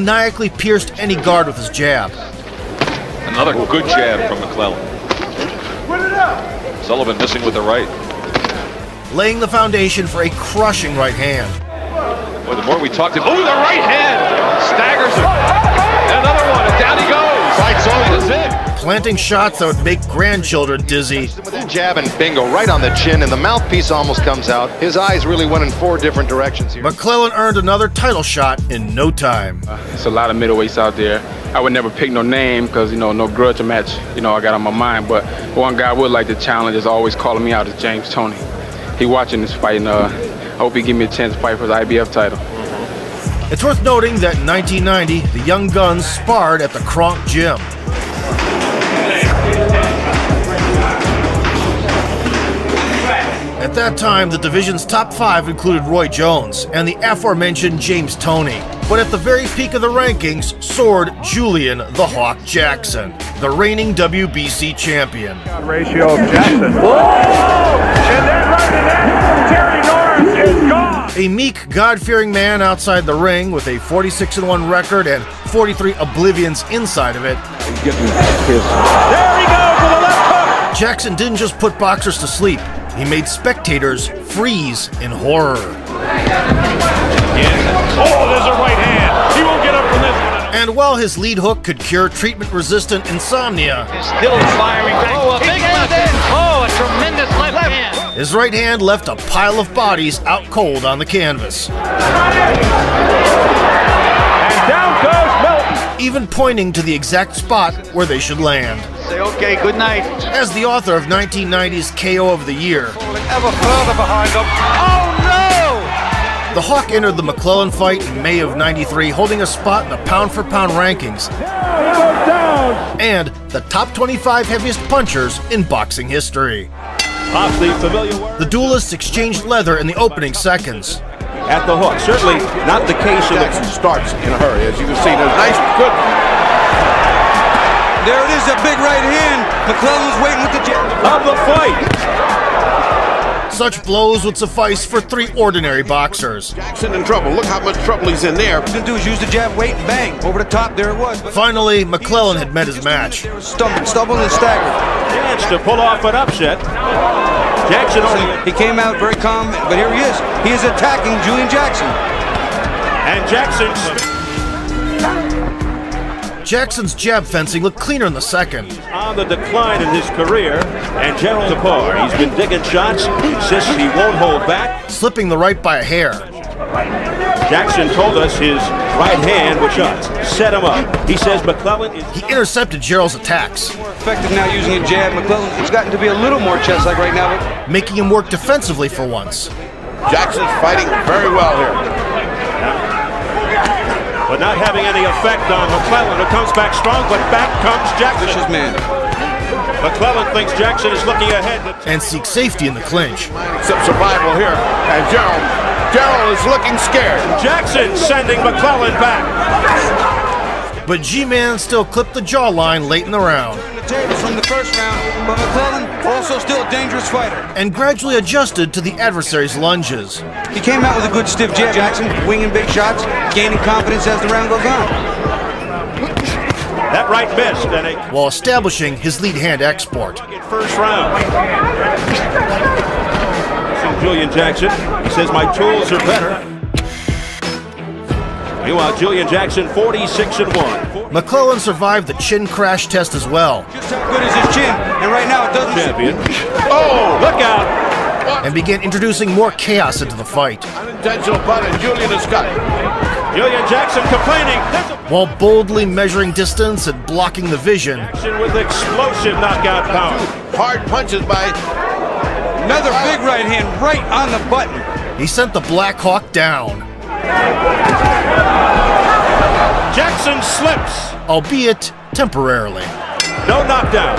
maniacally pierced any guard with his jab. Another good jab from McCLELLAN. Sullivan missing with the right. Laying the foundation for a crushing right hand. Boy, the more we talk to him, oh, the right hand staggers him. Another one, and down he goes. Fights on, that's it. Planting shots that would make grandchildren dizzy. With his jab and bingo right on the chin, and the mouthpiece almost comes out. His eyes really went in 4 different directions here. McCLELLAN earned another title shot in no time. It's a lot of middleweights out there. I would never pick no name because, no grudge match, I got on my mind. But one guy I would like to challenge is always calling me out is James Toney. He watching this fight, and I hope he give me a chance to fight for the IBF title. It's worth noting that in 1990, the young guns sparred at the Kronk Gym. At that time, the division's top 5 included Roy Jones and the aforementioned James Toney. But at the very peak of the rankings soared Julian the Hawk Jackson, the reigning WBC champion. Ratio of Jackson. Whoa! And then right in there, Terry Norris is gone! A meek, God-fearing man outside the ring with a 46-1 record and 43 oblivions inside of it. There he goes with a left hook! Jackson didn't just put boxers to sleep. He made spectators freeze in horror. Oh, there's a right hand. He won't get up from this one. And while his lead hook could cure treatment-resistant insomnia, Still firing. Oh, a big left hand. Oh, a tremendous left hand. his right hand left a pile of bodies out cold on the canvas. And down goes Milton. Even pointing to the exact spot where they should land. Say, okay, good night. As the author of 1990's KO of the Year, Ever further behind them. Oh, no! the Hawk entered the McCLELLAN fight in May of '93, holding a spot in the pound-for-pound rankings and the top 25 heaviest punchers in boxing history. The duelists exchanged leather in the opening seconds. At the hook, certainly not the case in that starts in a hurry. As you can see, there's nice, good. There it is, a big right hand. McCLELLAN's waiting with the jab Of the fight. Such blows would suffice for 3 ordinary boxers. Jackson in trouble. Look how much trouble he's in there. What he's gonna do is use the jab, wait, and bang. Over the top, there it was. Finally, McCLELLAN had met his match. They were stubborn and staggered. Chance to pull off an upset. Jackson only. He came out very calm, but here he is. He is attacking Julian Jackson. And Jackson's jab fencing looked cleaner in the second. on the decline in his career. And Gerald apart. He's been digging shots. Insists he won't hold back. Slipping the right by a hair. Jackson told us his right hand was shots. Set him up. He says McCLELLAN is... He intercepted Gerald's attacks, More effective now using a jab. McCLELLAN has gotten to be a little more chest-like right now. But making him work defensively for once. Jackson's fighting very well here. But not having any effect on McCLELLAN, who comes back strong, but back comes Jackson. vicious man. McCLELLAN thinks Jackson is looking ahead. And seeks safety in the clinch. Some survival here. And Gerald is looking scared. Jackson sending McCLELLAN back. But G-Man still clipped the jawline late in the round. The table from the first round, but McCLELLAN also still a dangerous fighter. And gradually adjusted to the adversary's lunges. He came out with a good stiff jab. Jackson winging big shots, gaining confidence as the round goes on. That right missed. And while establishing his lead hand export. First round. Julian Jackson, he says my tools are better. Meanwhile, Julian Jackson 46-1. McCLELLAN survived the chin crash test as well. Just how good is his chin? And right now it doesn't. Champion. Oh, look out! And began introducing more chaos into the fight. Unintentional butt, and Julian is cut. Julian Jackson complaining. While boldly measuring distance and blocking the vision. Jackson with explosive knockout power. Hard punches by... Another big right hand right on the button. He sent the Black Hawk down. Jackson slips. Albeit temporarily. No knockdown.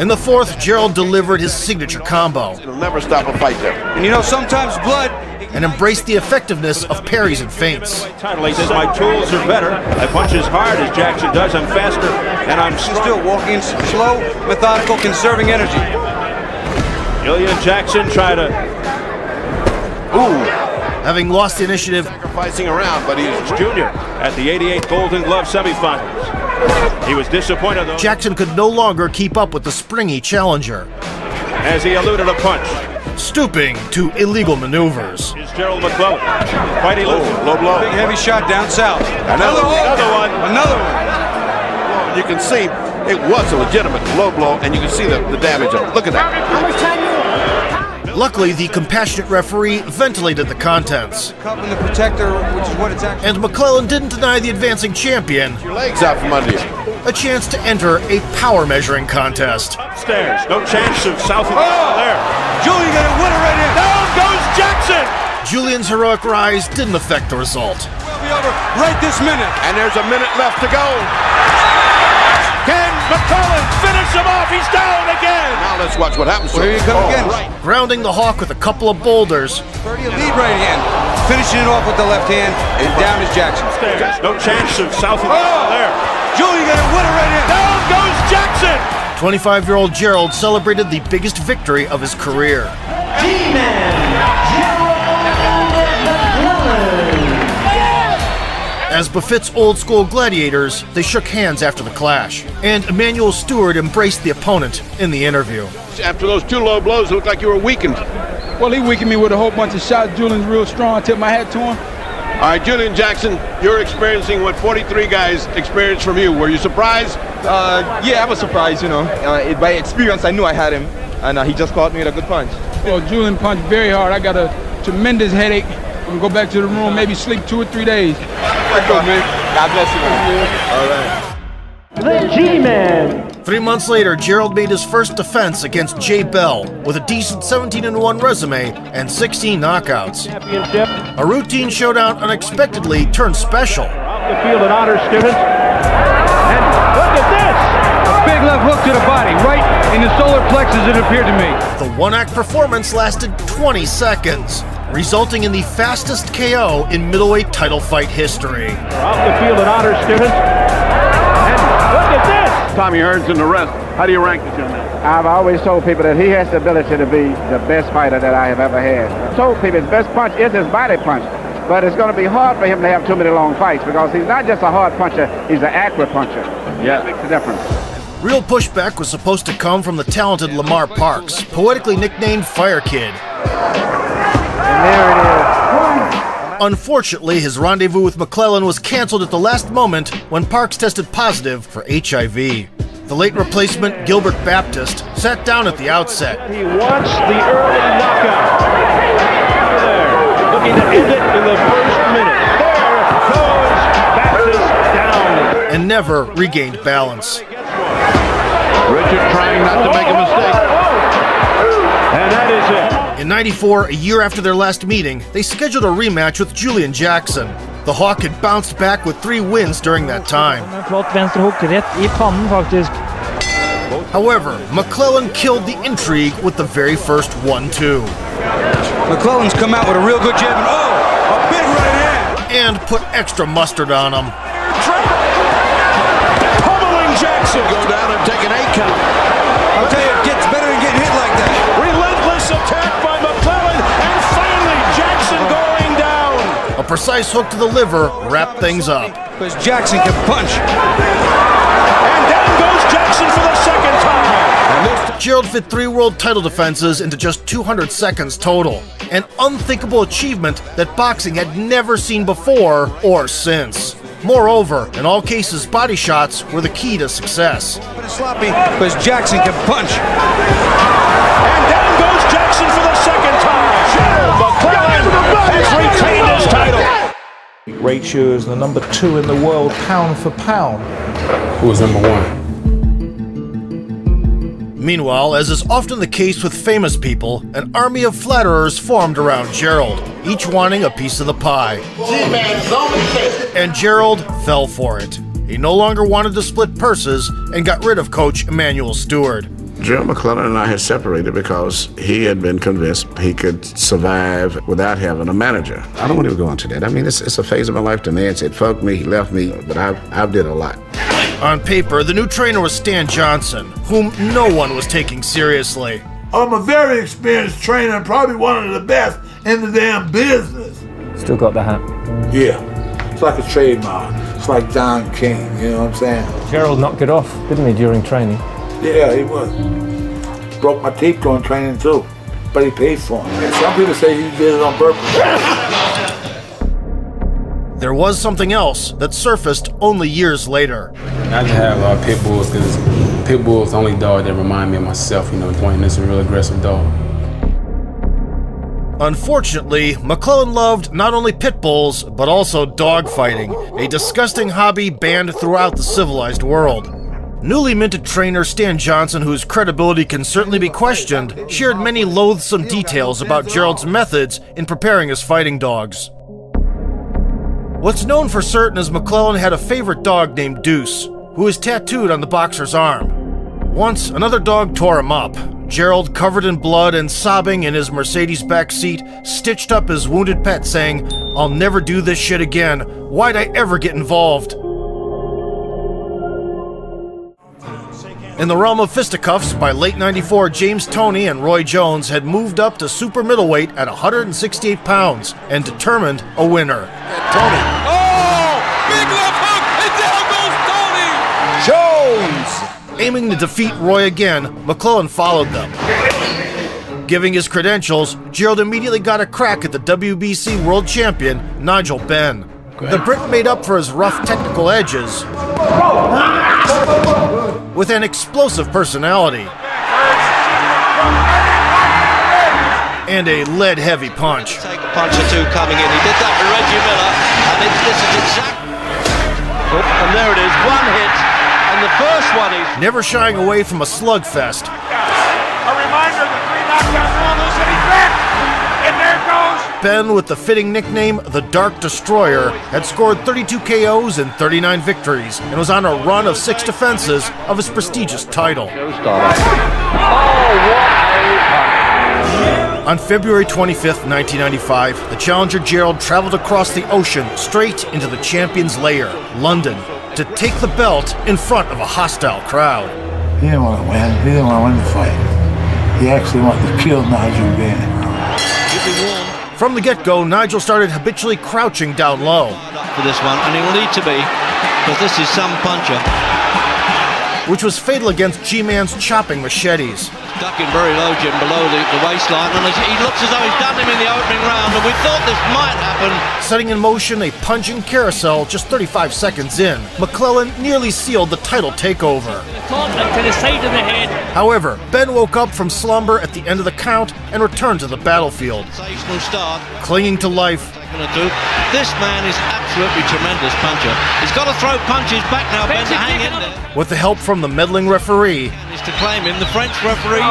In the fourth, Gerald delivered his signature combo. It'll never stop a fight there. And sometimes blood... And embraced the effectiveness of parries and feints. Title, he says my tools are better. I punch as hard as Jackson does. I'm faster, and I'm still walking slow, methodical, conserving energy. Julian Jackson tried to... Ooh. Having lost the initiative, Sacrificing around, but he's Junior at the '88 Golden Glove semifinals. He was disappointed, though, Jackson could no longer keep up with the springy challenger, as he eluded a punch. stooping to illegal maneuvers. Here's Gerald McCLELLAN. Fighting low blow. Big heavy shot down south. Another one. Another one. You can see it was a legitimate low blow, and you can see the damage of it. Look at that. Luckily, the compassionate referee ventilated the contents, Cup and the protector, which is what it's actually. and McCLELLAN didn't deny the advancing champion Your legs out from under you. a chance to enter a power measuring contest. Upstairs. No chance of south of there. Julian got a winner right here. Down goes Jackson. Julian's heroic rise didn't affect the result. We'll be over right this minute. And there's a minute left to go. Can McCLELLAN finish him off? He's down again. Now let's watch what happens to Here him. he comes again. Right. Grounding the Hawk with a couple of boulders, 30 a lead right hand. Finishing it off with the left hand. And down is Jackson. Upstairs. No chance of south of there. Julian got a winner right here. Down goes Jackson. 25-year-old Gerald celebrated the biggest victory of his career. As befits old-school gladiators, they shook hands after the clash, and Emanuel Stewart embraced the opponent in the interview. After those two low blows, it looked like you were weakened. Well, he weakened me with a whole bunch of shots. Julian's real strong. I tip my hat to him. All right, Julian Jackson, you're experiencing what 43 guys experienced from you. Were you surprised? Yeah, I was surprised, you know. By experience, I knew I had him, and he just caught me with a good punch. Well, Julian punched very hard. I got a tremendous headache. I'm gonna go back to the room, maybe sleep 2 or 3 days. God bless you, man. All right. The G-Man. 3 months later, Gerald made his first defense against Jay Bell with a decent 17-1 resume and 16 knockouts. Championship. A routine showdown unexpectedly turned special. Off the field in honor students. And look at this! Big left hook to the body, right in the solar plexus, it appeared to me. The one-act performance lasted 20 seconds, resulting in the fastest KO in middleweight title fight history. Off the field in honor students. And look at this! Tommy Hearns in the rest. How do you rank the gentleman? I've always told people that he has the ability to be the best fighter that I have ever had. I told people his best punch is his body punch, but it's going to be hard for him to have too many long fights because he's not just a hard puncher, he's an accurate puncher. Yeah. That makes a difference. Real pushback was supposed to come from the talented Lamar Parks, poetically nicknamed Fire Kid. And there it is. Unfortunately, his rendezvous with McCLELLAN was canceled at the last moment when Parks tested positive for HIV. The late replacement, Gilbert Baptist, sat down at the outset. He wants the early knockout. There, looking to end it in the first minute. There goes Baptist down. And never regained balance. Richard trying not to make a mistake. And that is it. In '94, a year after their last meeting, they scheduled a rematch with Julian Jackson. The Hawk had bounced back with 3 wins during that time. However, McCLELLAN killed the intrigue with the very first 1-2. McClellan's come out with a real good jab, and a big right hand. And put extra mustard on him. Pummeling Jackson. Go down and take an 8 count. I'll tell you, it gets better than getting hit like that. Relentless attack by McCLELLAN, and finally Jackson going down. A precise hook to the liver wrapped things up. Because Jackson can punch. And down goes Jackson for the second time. Gerald fit 3 world title defenses into just 200 seconds total. An unthinkable achievement that boxing had never seen before or since. Moreover, in all cases, body shots were the key to success. But it's sloppy because Jackson can punch. And down goes Jackson for the second time. Gerald McCLELLAN has retained his title. Ratio is the number 2 in the world, pound for pound. Who was number 1? Meanwhile, as is often the case with famous people, an army of flatterers formed around Gerald, each wanting a piece of the pie. And Gerald fell for it. He no longer wanted to split purses and got rid of coach Emanuel Stewart. Gerald McCLELLAN and I had separated because he had been convinced he could survive without having a manager. I don't want to go into that. I mean, it's a phase of my life to Nancy. It fucked me, he left me, but I've did a lot. On paper, the new trainer was Stan Johnson, whom no one was taking seriously. I'm a very experienced trainer and probably one of the best in the damn business. Still got the hat? Yeah. It's like a trademark. It's like Don King, you know what I'm saying? Gerald knocked it off, didn't he, during training? Yeah, he was. Broke my teeth during training too, but he paid for it. Some people say he did it on purpose. There was something else that surfaced only years later. I just have a lot of pit bulls because pit bull is the only dog that remind me of myself, you know, Dwayne is a real aggressive dog. Unfortunately, McCLELLAN loved not only pit bulls, but also dogfighting, a disgusting hobby banned throughout the civilized world. Newly minted trainer Stan Johnson, whose credibility can certainly be questioned, shared many loathsome details about Gerald's methods in preparing his fighting dogs. What's known for certain is McCLELLAN had a favorite dog named Deuce, who is tattooed on the boxer's arm. Once, another dog tore him up. Gerald, covered in blood and sobbing in his Mercedes back seat, stitched up his wounded pet saying, "I'll never do this shit again. Why'd I ever get involved?" In the realm of fisticuffs, by late '94, James Toney and Roy Jones had moved up to super middleweight at 168 pounds and determined a winner. Toney. Oh! Big left hook! And down goes Toney! Jones! Aiming to defeat Roy again, McCLELLAN followed them. Giving his credentials, Gerald immediately got a crack at the WBC world champion, Nigel Benn. The Brit made up for his rough technical edges with an explosive personality and a lead-heavy punch. Take a punch or two coming in. He did that with Reggie Miller, and this is exact. Oh, and there it is, one hit, and the first one is... Never shying away from a slugfest. A reminder, the 3 knockdown rule is that he's back, and there goes... Ben, with the fitting nickname The Dark Destroyer, had scored 32 KOs and 39 victories, and was on a run of 6 defenses of his prestigious title. On February 25th, 1995, the challenger Gerald traveled across the ocean straight into the champion's lair, London, to take the belt in front of a hostile crowd. He didn't want to win. He didn't want to win the fight. He actually wanted to kill Nigel Benn. From the get-go, Nigel started habitually crouching down low. For this one, and he will need to be, because this is some puncher. Which was fatal against G-Man's chopping machetes. Ducking very low, Jim, below the waistline, and he looks as though he's done him in the opening round, and we thought this might happen. Setting in motion a punching carousel just 35 seconds in, McCLELLAN nearly sealed the title takeover. To the side of the head. However, Ben woke up from slumber at the end of the count and returned to the battlefield. Sensational start. Clinging to life. This man is absolutely tremendous puncher. He's got to throw punches back now, Ben, to hang in there. With the help from the meddling referee. Is to claim him, the French referee.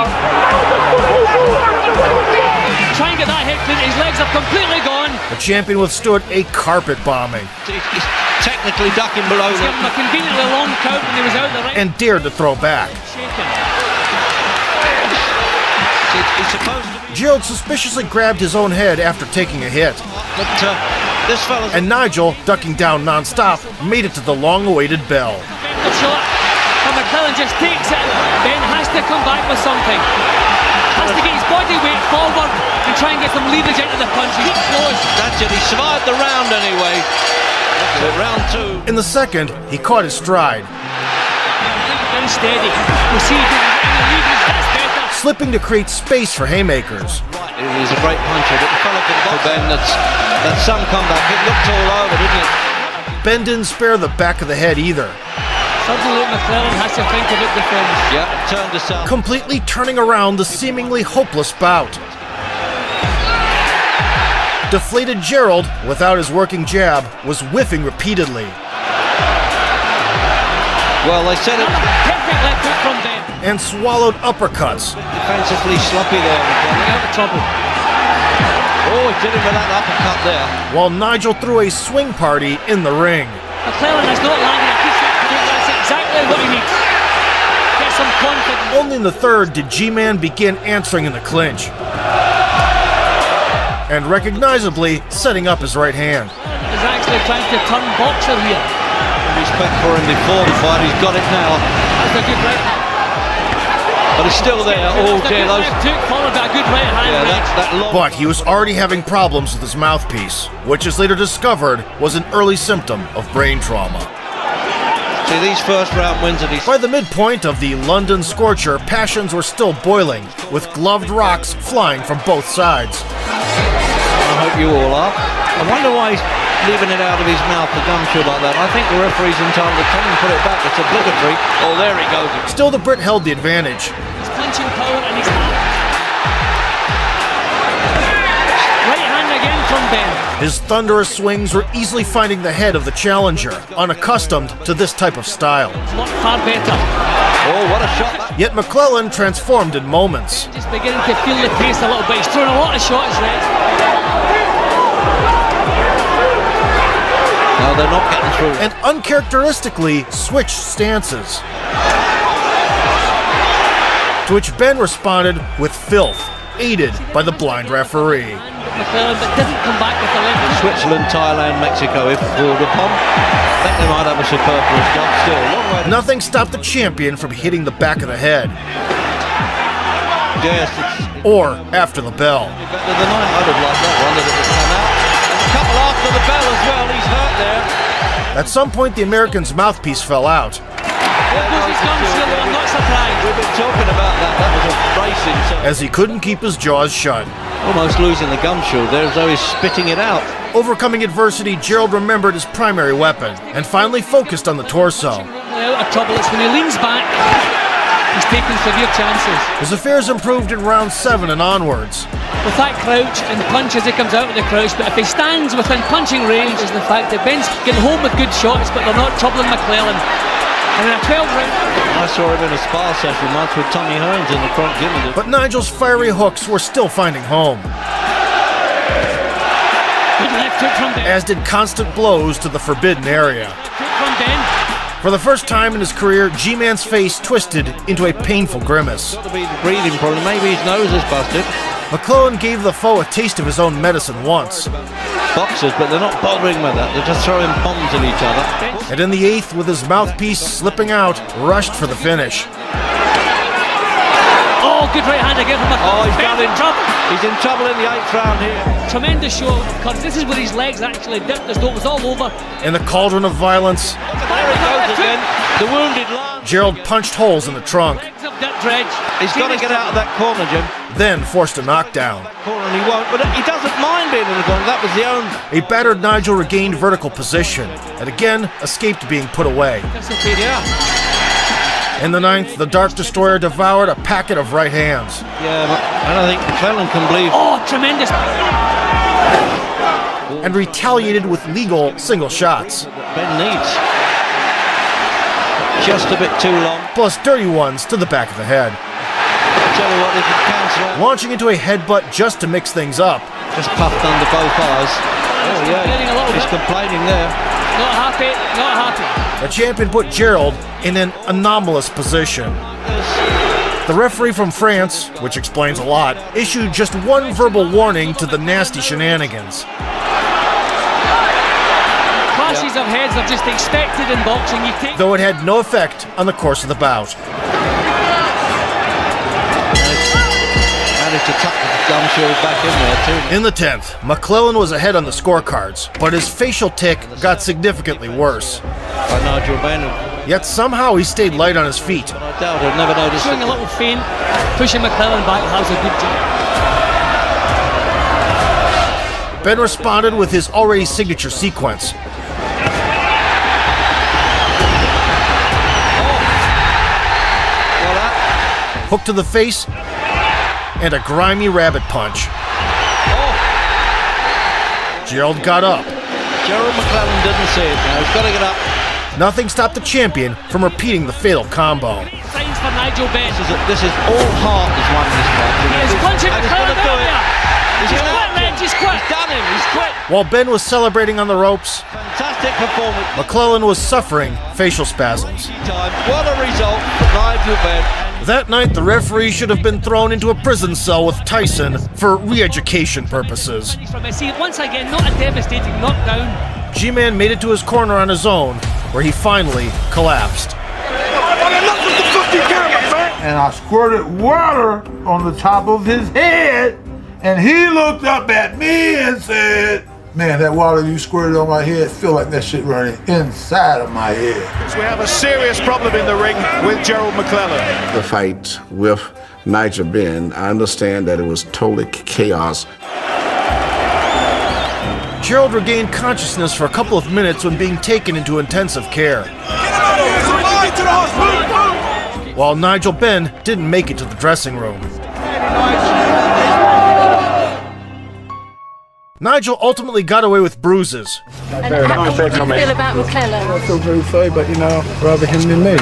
Try and get that hit, his legs are completely gone. The champion withstood a carpet bombing. He's technically ducking below him. A conveniently long count when he was out the ring. And dared to throw back. He's supposed to be... Gerald suspiciously grabbed his own head after taking a hit. But this fella's... And Nigel, ducking down non-stop, made it to the long-awaited bell. The shot from McCLELLAN just takes it. Ben has to come back with something. Has to get his body weight forward and try and get some leverage into the punch. He's close. That's it. He survived the round anyway. Round 2. In the second, he caught his stride. Unsteady. We'll see if he can get any leverage. That's better. Slipping to create space for haymakers. He's a great puncher, but the fella can box. Ben, that's some comeback. It looked all over, didn't it? Ben didn't spare the back of the head either. Something that McCLELLAN has to think about defense. Yeah, turned to south. Completely turning around the seemingly hopeless bout. Deflated Gerald, without his working jab, was whiffing repeatedly. Well, they said it. Perfect left hook from Ben. And swallowed uppercuts. Defensively sloppy there. Out of trouble. Oh, he did him with that uppercut there. While Nigel threw a swing party in the ring. McCLELLAN has not landed a piece of punch. That's exactly what he needs. Get some confidence. Only in the third did G-Man begin answering in the clinch. And recognizably setting up his right hand. He's actually trying to turn boxer here. Respect for him before the fight, he's got it now. That's a good right hand. but it's still there. Oh dear, those. Followed by a good right hand. Yeah, that's that long. But he was already having problems with his mouthpiece, which is later discovered was an early symptom of brain trauma. See, these first round wins are these. By the midpoint of the London Scorcher, passions were still boiling, with gloved rocks flying from both sides. I hope you all are. I wonder why he's leaving it out of his mouth, the gumshoe like that. I think the referee's entitled to come and put it back. It's obligatory. Oh, there he goes. Still, the Brit held the advantage. He's punching power and he's right hand again from Ben. His thunderous swings were easily finding the head of the challenger, unaccustomed to this type of style. Far better. Oh, what a shot. Yet McCLELLAN transformed in moments. Just beginning to feel the pace a little bit. He's throwing a lot of shots, right? No, they're not getting through. And uncharacteristically switched stances. To which Ben responded with filth, aided by the blind referee. McCLELLAN, but didn't come back with the left. Switzerland, Thailand, Mexico, if called upon. I think they might have a superfluous job still. Long way to... Nothing stopped the champion from hitting the back of the head. Yes, or after the bell. Better than I'd have liked that one, that it would come out. And a couple after the bell as well, he's hurt there. At some point, the American's mouthpiece fell out. I'm not surprised. We've been talking about that. That was a racing. So. As he couldn't keep his jaws shut. Almost losing the gumshoe there as though he's spitting it out. Overcoming adversity, Gerald remembered his primary weapon and finally focused on the torso. Out of trouble, it's when he leans back, he's taking severe chances. His affairs improved in round 7 and onwards. With that crouch and punch as he comes out of the crouch, but if he stands within punching range, is the fact that Ben's getting home with good shots, but they're not troubling McCLELLAN. And in a 12 round. I saw him in a spar session once with Tommy Hearns in the front giving it. But Nigel's fiery hooks were still finding home. Good left hook from Ben. As did constant blows to the forbidden area. Hook from Ben. For the first time in his career, G-Man's face twisted into a painful grimace. Got to be the breathing problem. Maybe his nose is busted. McCLELLAN gave the foe a taste of his own medicine once. Boxers, but they're not bothering with that. They're just throwing bombs at each other. And in the 8th, with his mouthpiece slipping out, rushed for the finish. Oh, good right hand again from McCLELLAN. Oh, he's got in trouble. He's in trouble in the 8th round here. Tremendous show of courage. This is where his legs actually dipped as though it was all over. In the cauldron of violence, there he goes again. The wounded lion. Gerald punched holes in the trunk. He's got to get out of that corner, Jim. Then forced a knockdown. Corner and he won't, but he doesn't mind being in the corner. That was the only. A battered Nigel regained vertical position and again escaped being put away. Yeah. In the 9th, the Dark Destroyer devoured a packet of right hands. Yeah, but I don't think McCLELLAN can believe. Oh, tremendous. And retaliated with legal single shots. Ben needs. Just a bit too long. Plus dirty ones to the back of the head. Tell you what, they could cancel out. Launching into a headbutt just to mix things up. Just puffed under both eyes. Oh yeah, he's complaining there. Not happy, not happy. The champion put Gerald in an anomalous position. The referee from France, which explains a lot, issued just one verbal warning to the nasty shenanigans. Clashes of heads are just expected in boxing. Though it had no effect on the course of the bout. Managed to tuck the gumshoe back in there too. In the 10th, McCLELLAN was ahead on the scorecards, but his facial tic got significantly worse. By Nigel Benn. Yet somehow he stayed light on his feet. I doubt I've never noticed. Showing a little feint, pushing McCLELLAN back, that was a good job. Ben responded with his already signature sequence. Hook to the face, and a grimy rabbit punch. Oh. Gerald got up. Gerald McCLELLAN didn't see it now. He's got to get up. Nothing stopped the champion from repeating the fatal combo. Signs for Nigel Benn. This is all heart has won this fight. He's punching McCLELLAN do it. He's quit, Reg, he's quit. He's done him, he's quit. While Ben was celebrating on the ropes, fantastic performance. McCLELLAN was suffering facial spasms. What a result for Nigel Benn. That night, the referee should have been thrown into a prison cell with Tyson for re-education purposes. Once again, not a devastating knockdown. G-Man made it to his corner on his own, where he finally collapsed. and I squirted water on the top of his head, and he looked up at me and said, "Man, that water you squirted on my head feel like that shit running inside of my head." So we have a serious problem in the ring with Gerald McCLELLAN. The fight with Nigel Benn, I understand that it was totally chaos. Gerald regained consciousness for a couple of minutes when being taken into intensive care, while Nigel Benn didn't make it to the dressing room. Nigel ultimately got away with bruises. How do you feel about McCLELLAN? I feel very sorry, but rather him than me.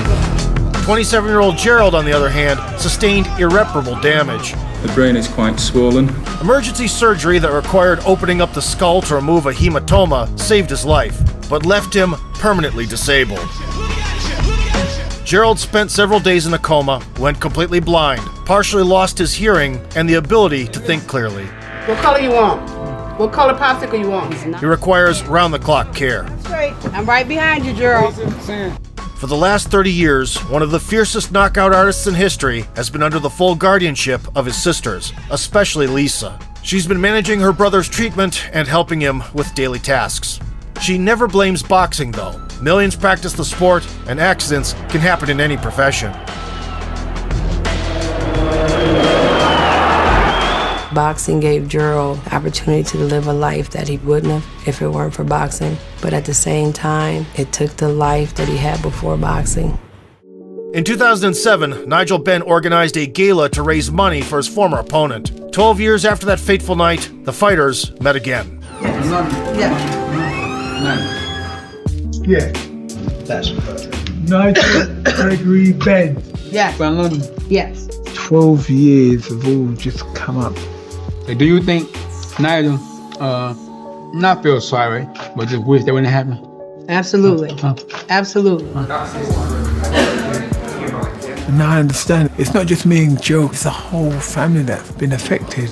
27-year-old Gerald, on the other hand, sustained irreparable damage. The brain is quite swollen. Emergency surgery that required opening up the skull to remove a hematoma saved his life, but left him permanently disabled. Gerald spent several days in a coma, went completely blind, partially lost his hearing and the ability to think clearly. What color you want? What color popsicle you want? He requires round-the-clock care. Straight. I'm right behind you, Gerald. For the last 30 years, one of the fiercest knockout artists in history has been under the full guardianship of his sisters, especially Lisa. She's been managing her brother's treatment and helping him with daily tasks. She never blames boxing, though. Millions practice the sport, and accidents can happen in any profession. Boxing gave Gerald the opportunity to live a life that he wouldn't have if it weren't for boxing. But at the same time, it took the life that he had before boxing. In 2007, Nigel Benn organized a gala to raise money for his former opponent. 12 years after that fateful night, the fighters met again. Yeah. That's perfect. Nigel Gregory Benn. Yes. Yes. 12 years have all just come up. Do you think Nigel not feel sorry, but just wish that wouldn't happen? Absolutely. Absolutely. And I understand it's not just me and Joe, it's the whole family that's been affected.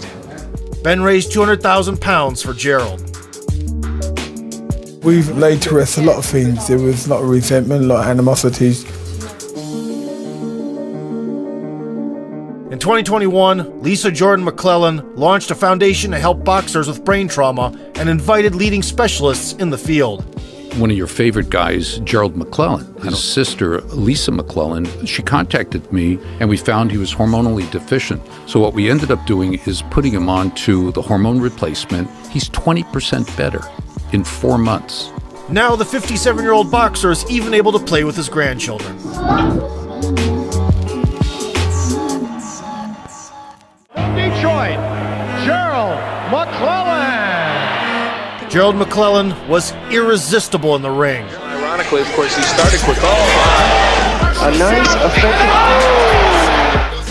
Ben raised £200,000 for Gerald. We've laid to rest a lot of things. There was a lot of resentment, a lot of animosities. In 2021, Lisa Jordan McCLELLAN launched a foundation to help boxers with brain trauma and invited leading specialists in the field. One of your favorite guys, Gerald McCLELLAN, his sister, Lisa McCLELLAN, she contacted me and we found he was hormonally deficient. So what we ended up doing is putting him onto the hormone replacement. He's 20% better in 4 months. Now the 57-year-old boxer is even able to play with his grandchildren. Detroit, Gerald McCLELLAN. Gerald McCLELLAN was irresistible in the ring. Ironically, of course, he started quick. A nice, effective.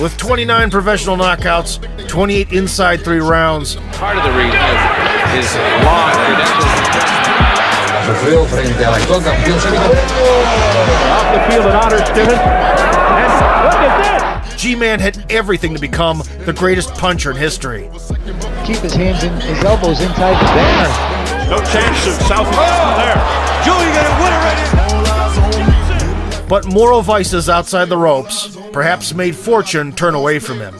With 29 professional knockouts, 28 inside 3 rounds. Part of the reason is long credentials. Off the field at honor student. And look at this! G-Man had everything to become the greatest puncher in history. Keep his hands and his elbows inside the banner. No chance of South. Oh, there. Julie got a winner right in. But moral vices outside the ropes perhaps made fortune turn away from him.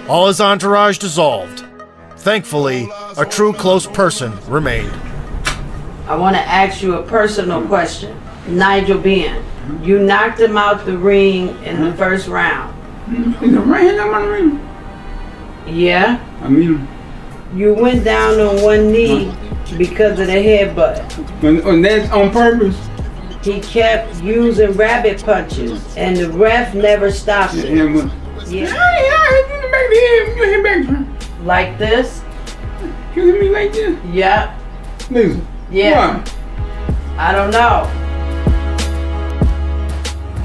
All his entourage dissolved. Thankfully, a true close person remained. I want to ask you a personal question. Nigel Benn, you knocked him out the ring in the first round. In the ring, I'm on the ring. Yeah? I mean, you went down on one knee because of the headbutt. And that's on purpose. He kept using rabbit punches, and the ref never stopped it. Yeah. Like this? You hit me like this? Yep. Listen. Yeah. Why? I don't know.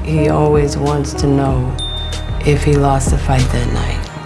He always wants to know if he lost the fight that night.